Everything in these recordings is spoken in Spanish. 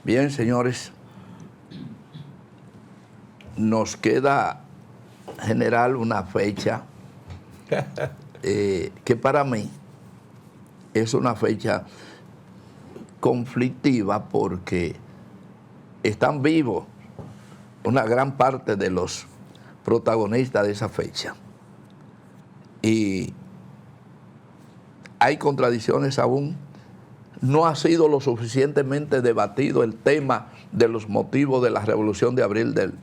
Bien, señores, nos queda generar una fecha que para mí es una fecha conflictiva porque están vivos una gran parte de los protagonistas de esa fecha. Y hay contradicciones aún. No ha sido lo suficientemente debatido el tema de los motivos de la Revolución de Abril del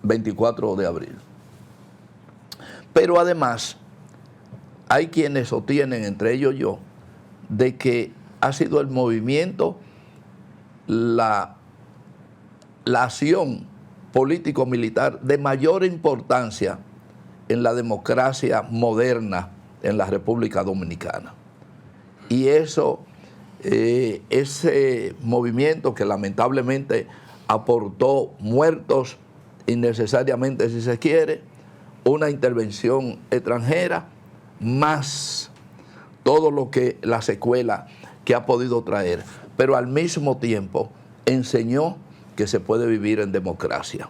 24 de abril. Pero además, hay quienes sostienen, entre ellos yo, de que ha sido el movimiento, la acción político-militar de mayor importancia en la democracia moderna en la República Dominicana. Y eso, ese movimiento que lamentablemente aportó muertos innecesariamente, si se quiere, una intervención extranjera, más todo lo que la secuela que ha podido traer, pero al mismo tiempo enseñó que se puede vivir en democracia.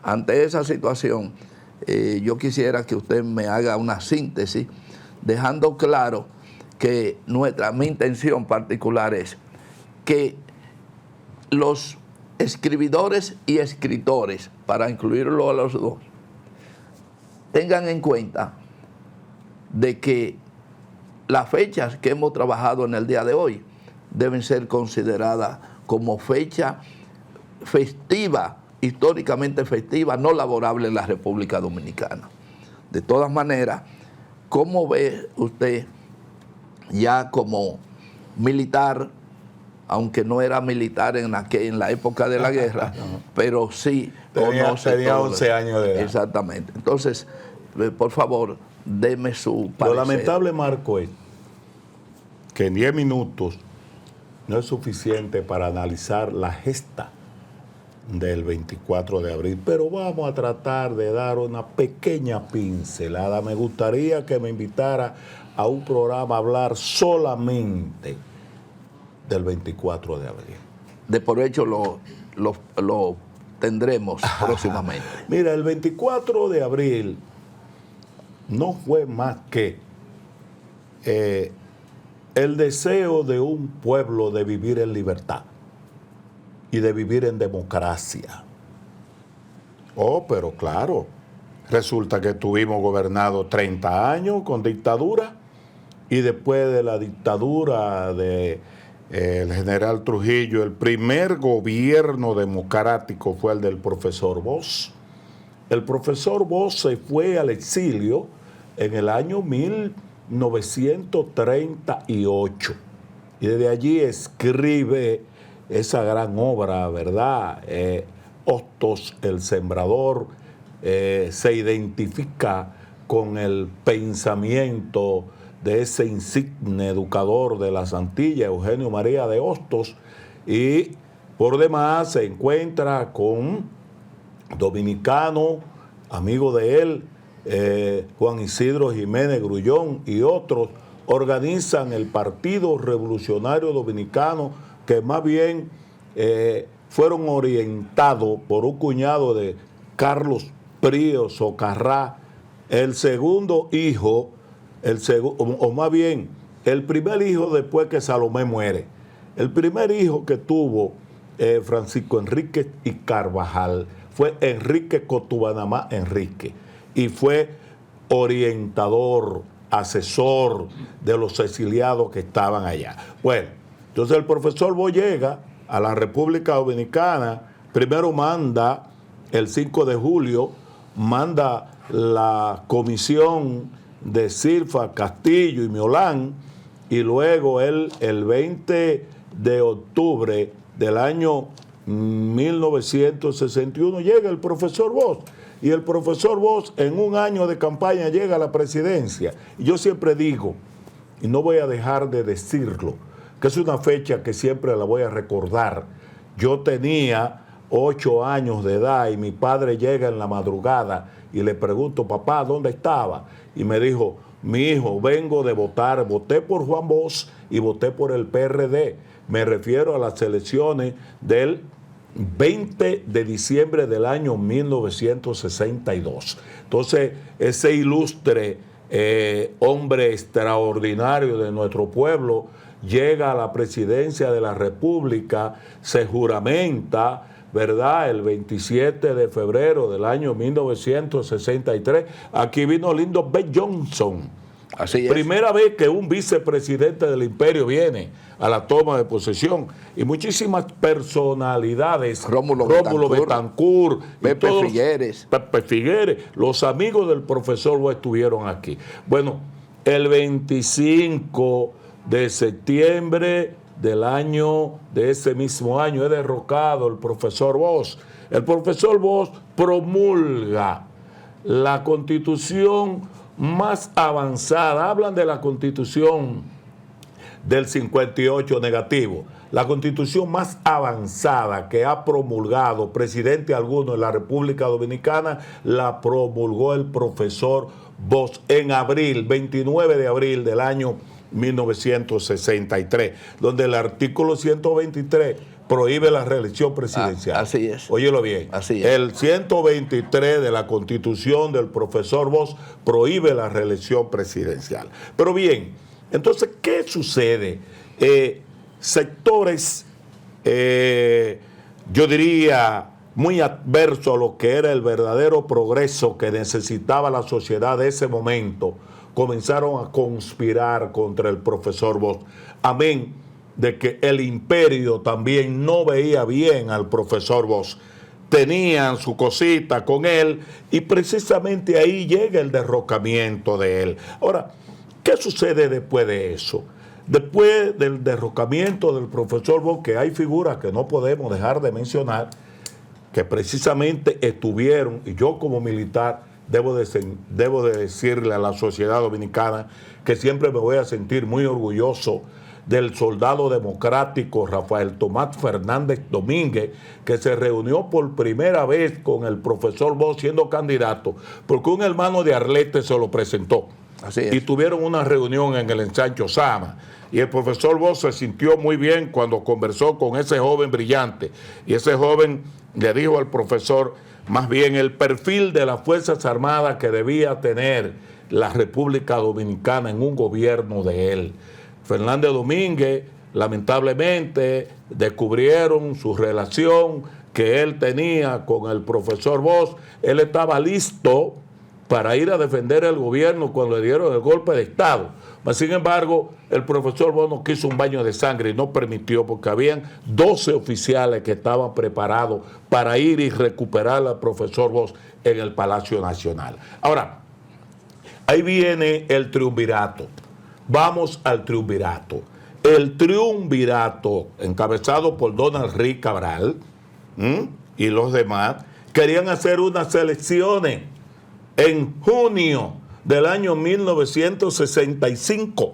Ante esa situación, yo quisiera que usted me haga una síntesis, dejando claro que mi intención particular es que los escribidores y escritores, para incluirlo a los dos, tengan en cuenta de que las fechas que hemos trabajado en el día de hoy deben ser consideradas como fecha festiva, históricamente festiva, no laborable en la República Dominicana. De todas maneras, ¿cómo ve usted ya como militar, aunque no era militar en la época de la guerra, pero sí tenía 11 años de edad? Exactamente. Entonces, por favor, deme su parecer. Lo lamentable, Marco, es que en 10 minutos no es suficiente para analizar la gesta del 24 de abril, pero vamos a tratar de dar una pequeña pincelada. Me gustaría que me invitara a un programa a hablar solamente del 24 de abril. De por hecho lo tendremos próximamente. Mira, el 24 de abril no fue más que el deseo de un pueblo de vivir en libertad y de vivir en democracia. Oh, pero claro, resulta que estuvimos gobernados 30 años con dictadura, y después de la dictadura de el general Trujillo, el primer gobierno democrático fue el del profesor Bosch. El profesor Bosch se fue al exilio en el año 1938 y desde allí escribe esa gran obra, ¿verdad? Hostos, el sembrador, se identifica con el pensamiento de ese insigne educador de las Antillas, Eugenio María de Hostos, y por demás se encuentra con dominicanos, amigos de él, Juan Isidro Jiménez Grullón y otros, organizan el Partido Revolucionario Dominicano, que más bien fueron orientados por un cuñado de Carlos Prío Socarrá, el segundo hijo, o más bien, el primer hijo después que Salomé muere. El primer hijo que tuvo Francisco Enrique y Carvajal fue Enrique Cotubanamá Enrique, y fue orientador, asesor de los exiliados que estaban allá. Bueno, entonces el profesor Bosch llega a la República Dominicana, primero manda, el 5 de julio, manda la comisión de Silfa, Castillo y Miolán, y luego él, el 20 de octubre del año 1961, llega el profesor Bosch. Y el profesor Bosch en un año de campaña llega a la presidencia. Y yo siempre digo, y no voy a dejar de decirlo, que es una fecha que siempre la voy a recordar. Yo tenía 8 años de edad y mi padre llega en la madrugada y le pregunto, papá, ¿dónde estaba? Y me dijo, mi hijo, vengo de votar, voté por Juan Bosch y voté por el PRD. Me refiero a las elecciones del 20 de diciembre del año 1962. Entonces, ese ilustre hombre extraordinario de nuestro pueblo llega a la presidencia de la República, se juramenta, ¿verdad?, el 27 de febrero del año 1963. Aquí vino Lyndon B. Johnson. Así es. Primera vez que un vicepresidente del imperio viene a la toma de posesión. Y muchísimas personalidades, Rómulo Betancourt, Pepe Figueres. Pepe Figueres, los amigos del profesor Bosch estuvieron aquí. Bueno, el 25 de septiembre de ese mismo año es derrocado el profesor Bosch. El profesor Bosch promulga la constitución más avanzada. Hablan de la constitución del 58 negativo. La constitución más avanzada que ha promulgado presidente alguno en la República Dominicana la promulgó el profesor Bosch en abril, 29 de abril del año 1963, donde el artículo 123 prohíbe la reelección presidencial. Así es. Óyelo bien. Así es. El 123 de la Constitución del profesor Bosch prohíbe la reelección presidencial. Pero bien, entonces, ¿qué sucede? Sectores, yo diría, muy adversos a lo que era el verdadero progreso que necesitaba la sociedad de ese momento, comenzaron a conspirar contra el profesor Bosch. Amén de que el imperio también no veía bien al profesor Bosch. Tenían su cosita con él y precisamente ahí llega el derrocamiento de él. Ahora, ¿qué sucede después de eso? Después del derrocamiento del profesor Bosch, que hay figuras que no podemos dejar de mencionar, que precisamente estuvieron, y yo como militar debo de decirle a la sociedad dominicana que siempre me voy a sentir muy orgulloso del soldado democrático Rafael Tomás Fernández Domínguez, que se reunió por primera vez con el profesor Bosch siendo candidato, porque un hermano de Arlete se lo presentó. Así es. Y tuvieron una reunión en el ensancho Sama. Y el profesor Bosch se sintió muy bien cuando conversó con ese joven brillante. Y ese joven le dijo al profesor, más bien el perfil de las Fuerzas Armadas que debía tener la República Dominicana en un gobierno de él. Fernández Domínguez, lamentablemente, descubrieron su relación que él tenía con el profesor Bosch. Él estaba listo para ir a defender el gobierno cuando le dieron el golpe de Estado. Mas, sin embargo, el profesor Bosch no quiso un baño de sangre y no permitió, porque habían 12 oficiales que estaban preparados para ir y recuperar al profesor Bosch en el Palacio Nacional. Ahora, ahí viene el triunvirato. Vamos al triunvirato. El triunvirato, encabezado por Donald Rick Cabral y los demás, querían hacer unas elecciones en junio del año 1965.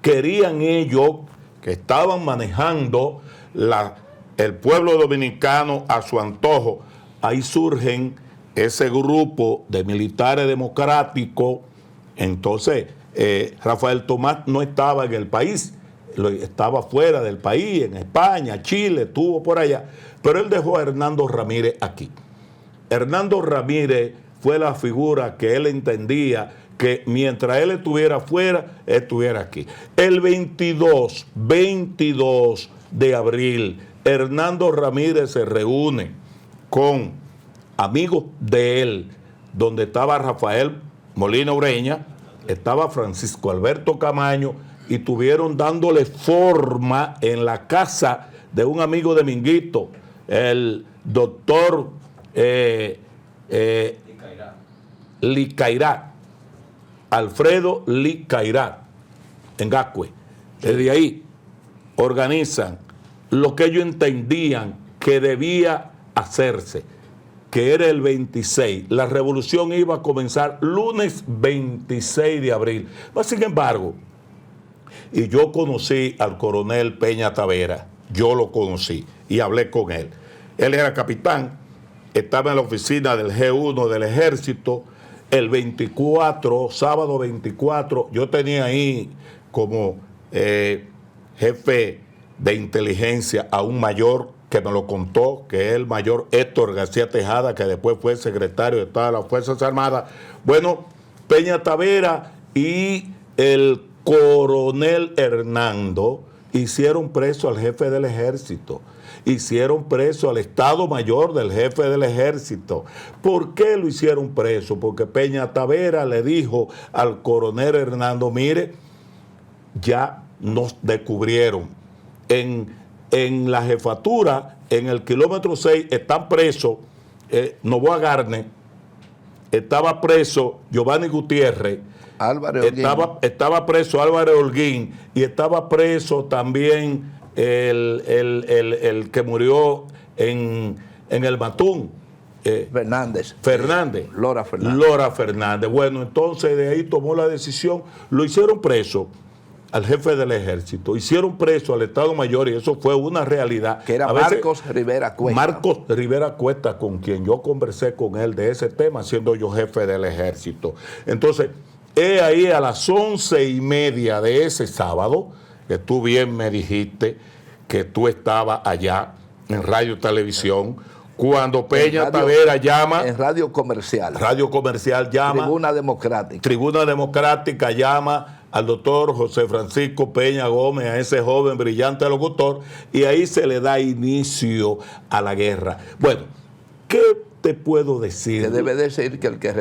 Querían ellos, que estaban manejando el pueblo dominicano a su antojo. Ahí surgen ese grupo de militares democráticos. Entonces, Rafael Tomás no estaba en el país, estaba fuera del país, en España, Chile, estuvo por allá, pero él dejó a Hernando Ramírez aquí. Hernando Ramírez fue la figura que él entendía que mientras él estuviera fuera, estuviera aquí. El 22 de abril, Hernando Ramírez se reúne con amigos de él, donde estaba Rafael Molina Ureña, estaba Francisco Alberto Camaño, y estuvieron dándole forma en la casa de un amigo de Minguito, el doctor Licairá, Alfredo Licairá, en Gascue. Desde ahí organizan lo que ellos entendían que debía hacerse, que era el 26. La revolución iba a comenzar lunes 26 de abril. Mas, sin embargo, y yo conocí al coronel Peña Tavera, yo lo conocí y hablé con él. Él era capitán, estaba en la oficina del G1 del Ejército el 24, sábado 24, yo tenía ahí como jefe de inteligencia a un mayor que me lo contó, que es el mayor Héctor García Tejada, que después fue secretario de Estado de las Fuerzas Armadas. Bueno, Peña Tavera y el coronel Hernando hicieron preso al jefe del ejército, hicieron preso al Estado Mayor del jefe del ejército. ¿Por qué lo hicieron preso? Porque Peña Tavera le dijo al coronel Hernando, mire, ya nos descubrieron en la jefatura, en el kilómetro 6, están presos Novoa Garne, estaba preso Giovanni Gutiérrez, estaba preso Álvaro Holguín y estaba preso también el que murió en el Matún. Fernández. Lora Fernández. Bueno, entonces de ahí tomó la decisión, lo hicieron preso al jefe del ejército, hicieron preso al Estado Mayor y eso fue una realidad. Que era Marcos Rivera Cuesta. Marcos Rivera Cuesta, con quien yo conversé con él de ese tema, siendo yo jefe del ejército. Entonces, ahí a las 11:30 de ese sábado, que tú bien me dijiste que tú estabas allá en Radio Televisión, cuando Peña Tavera llama... En Radio Comercial. Radio Comercial llama... Tribuna Democrática. Tribuna Democrática llama al doctor José Francisco Peña Gómez, a ese joven brillante locutor, y ahí se le da inicio a la guerra. Bueno, ¿qué te puedo decir? Que debe decir que el que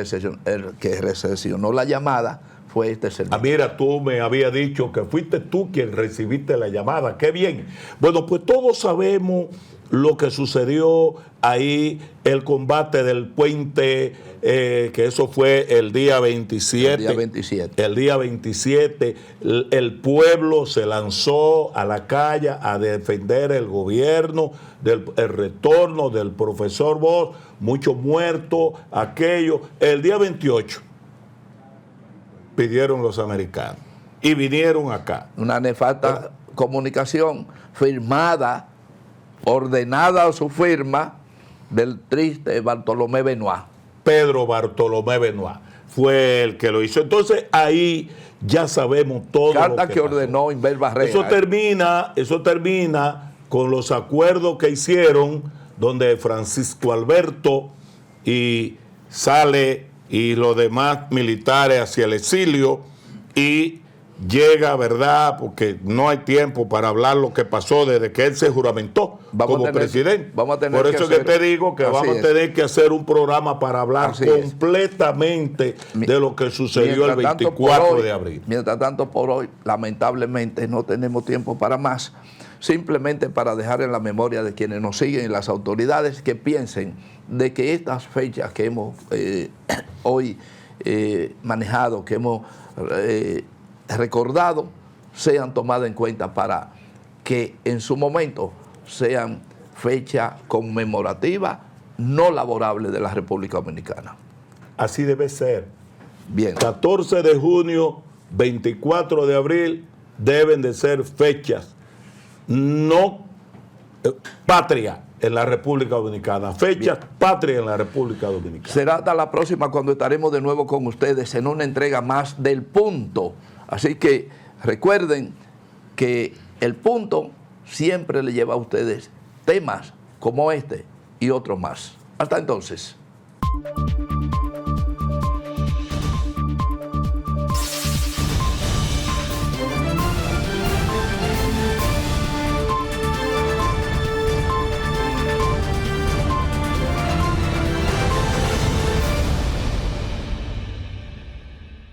recepcionó la llamada fue este servidor. Mira, tú me habías dicho que fuiste tú quien recibiste la llamada. ¡Qué bien! Bueno, pues todos sabemos lo que sucedió ahí, el combate del puente, que eso fue el día 27. El día 27. El día 27, el pueblo se lanzó a la calle a defender el gobierno, el retorno del profesor Bosch, muchos muertos, aquello. El día 28 pidieron los americanos y vinieron acá. Una nefasta comunicación firmada, ordenada a su firma, del triste Bartolomé Benoit. Pedro Bartolomé Benoit fue el que lo hizo. Entonces ahí ya sabemos todo. Carta lo que que ordenó Inver Barrera. Eso termina con los acuerdos que hicieron, donde Francisco Alberto y sale y los demás militares hacia el exilio y llega, ¿verdad? Porque no hay tiempo para hablar lo que pasó desde que él se juramentó como presidente. Por eso que te digo que vamos a tener que hacer un programa para hablar completamente de lo que sucedió el 24 de abril. Mientras tanto, por hoy, lamentablemente, no tenemos tiempo para más. Simplemente para dejar en la memoria de quienes nos siguen y las autoridades que piensen de que estas fechas que hemos hoy manejado, que hemos recordado, sean tomadas en cuenta para que en su momento sean fecha conmemorativa no laborable de la República Dominicana. Así debe ser. Bien. 14 de junio, 24 de abril deben de ser fechas no patria en la República Dominicana. Fechas patria en la República Dominicana. Será hasta la próxima cuando estaremos de nuevo con ustedes en una entrega más del Punto. Así que recuerden que el Punto siempre le lleva a ustedes temas como este y otros más. Hasta entonces.